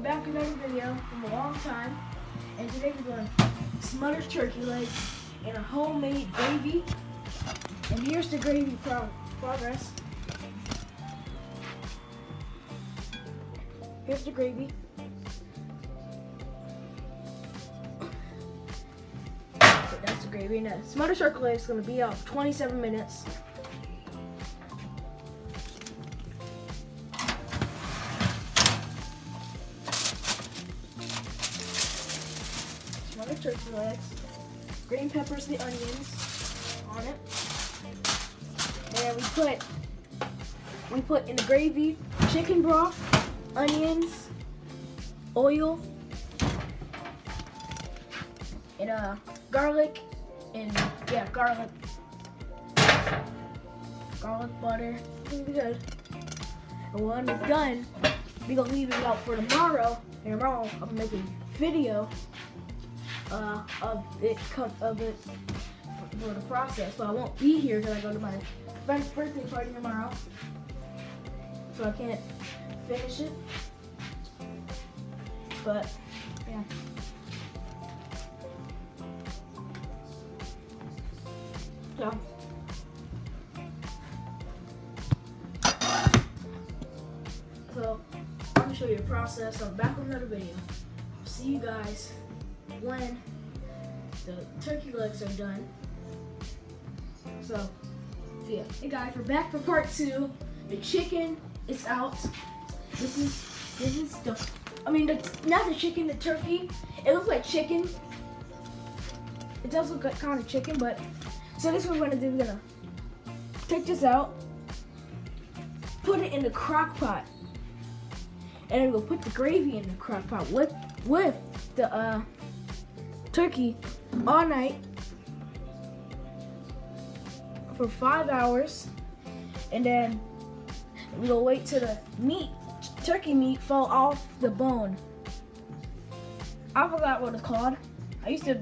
back with another video from a long time, and today we're doing smothered turkey legs in a homemade gravy. And here's the gravy progress. Here's the gravy. Okay, that's the gravy. And the smothered turkey legs is going to be out 27 minutes. Smothered turkey legs, green peppers, the onions on it, and we put in the gravy chicken broth, onions, oil, and garlic, and garlic butter. It's gonna be good. And when it's done, we're gonna leave it out for tomorrow. And tomorrow I'm gonna make a video of it for the process. So I won't be here because I go to my friend's birthday party tomorrow, so I can't finish it. But yeah. So I'm gonna show you the process. I'm back with another video. See you guys when the turkey legs are done. So yeah. Hey guys, we're back for part 2. The chicken is out. This is not the chicken, the turkey. It looks like chicken. It does look like kind of chicken, but so this is what we're gonna do. We're gonna take this out, put it in the crock pot, and then we'll put the gravy in the crock pot with the turkey all night for 5 hours, and then we'll wait till the turkey meat fall off the bone. I forgot what it's called. I used to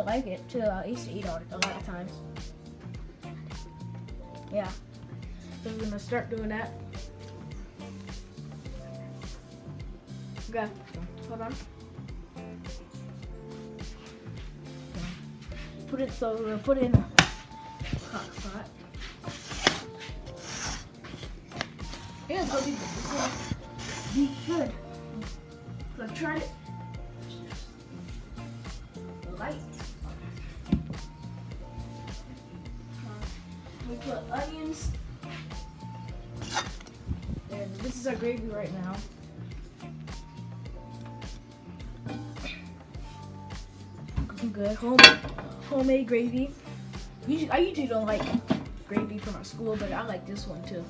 like it too. I used to eat it a lot of times. Yeah. So we're gonna start doing that. Okay. Hold on. We're gonna put it in a hot pot. Yeah, it's gonna be good. So I tried it. Light. We put onions. And this is our gravy right now. Looking good. Homemade gravy. I usually don't like gravy from our school, but I like this one too.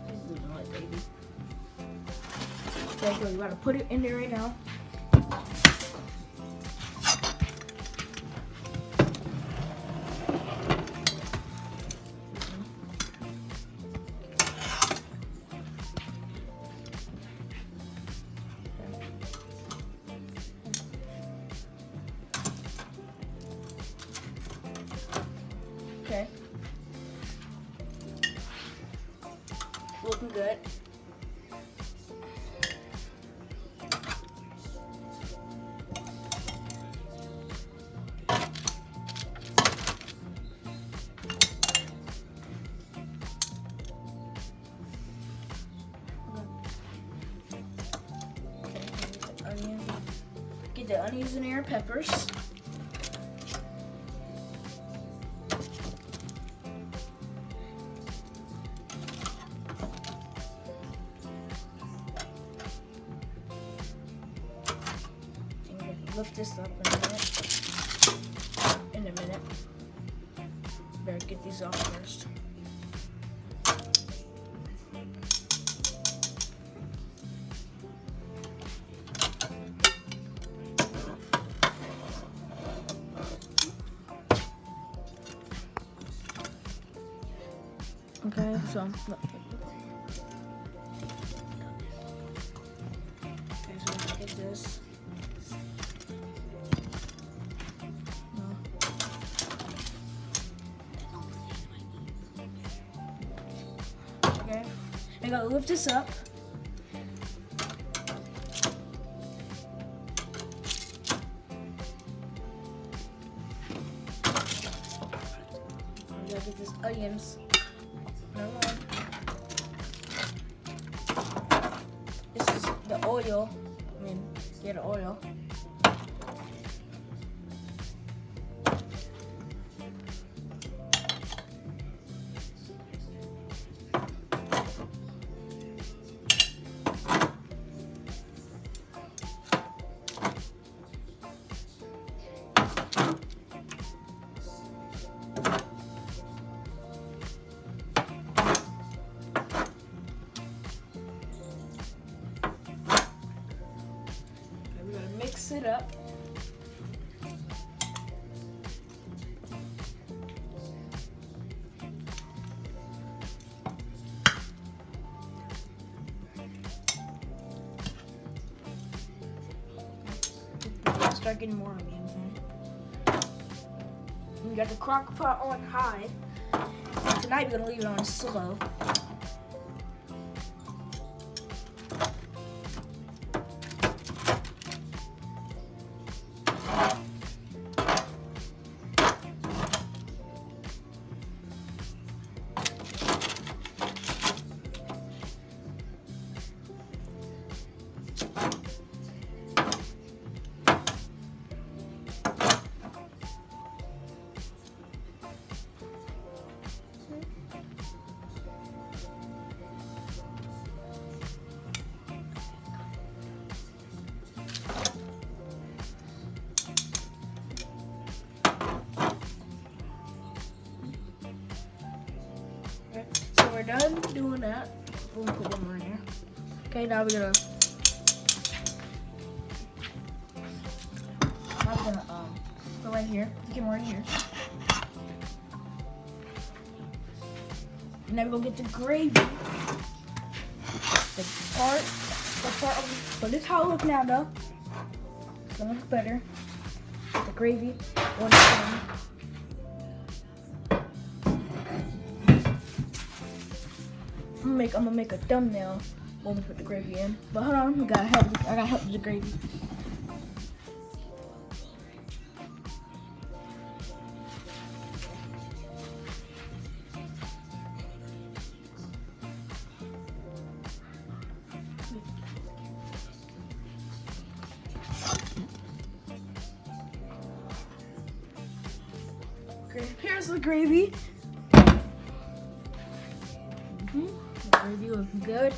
I usually don't like gravy. Okay, so we gotta put it in there right now. Okay. Looking good. Get the onions in there, peppers. Lift this up in a minute. Better get these off first. Okay, so get this. Okay, I gotta lift this up. gotta get these onions. Never mind. This is the oil. The oil. Mix it up. Start getting more onions in. We got the crock pot on high. Tonight we're gonna leave it on slow. So we're done doing that. Boom, put one more in here. Okay, now we're gonna put right here. Get more right here. And then we're gonna get the gravy. The part of, so this is how it looks now though. It's gonna look better. The gravy. I'm gonna make a thumbnail when we put the gravy in. But hold on, I gotta help with the gravy. Okay, here's the gravy. The gravy looking good.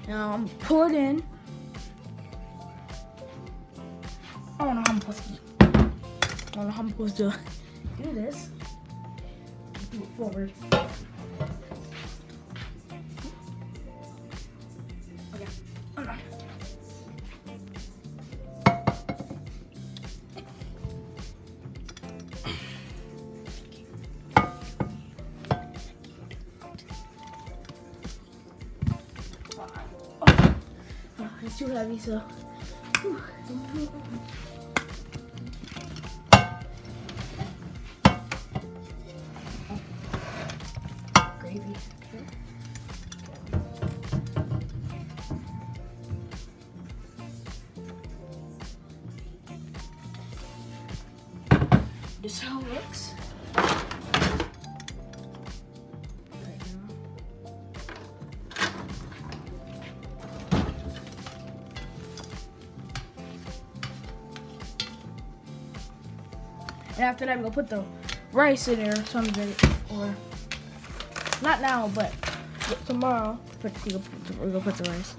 Now I'm gonna pour it in. I don't know how I'm supposed to do this. Do it forward. Okay. Hold on. It's too heavy, so. Gravy. This is how it looks. And after that, we're gonna put the rice in there or something, or not now, but tomorrow. We're gonna put the rice.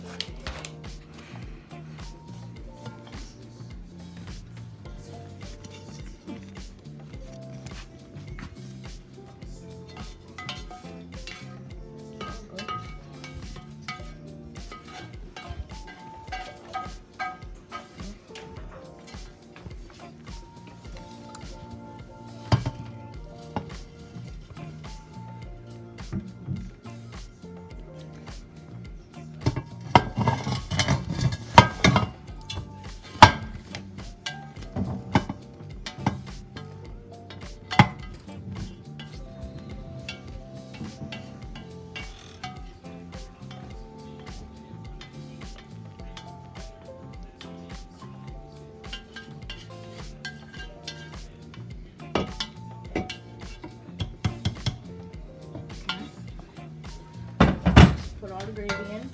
the gravy in.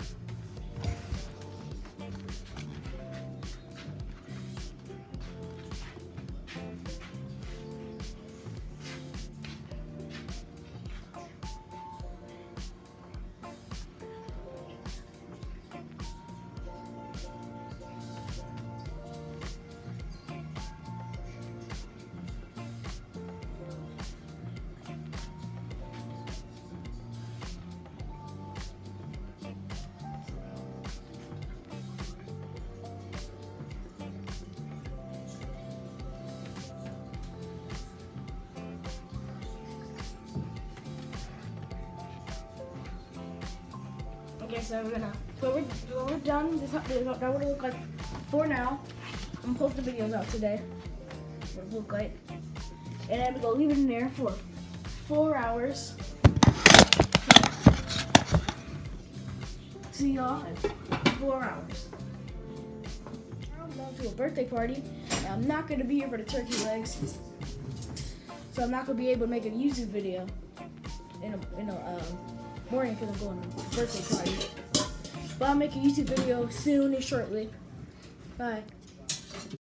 Okay, so we're gonna, when we're done, this is what it would look like for now. I'm gonna post the videos out today. What it look like. And then we're gonna leave it in there for 4 hours. See y'all in 4 hours. I'm going to a birthday party, and I'm not gonna be here for the turkey legs. So I'm not gonna be able to make a YouTube video in a morning because I'm going to a birthday party. But I'll make a YouTube video soon and shortly. Bye.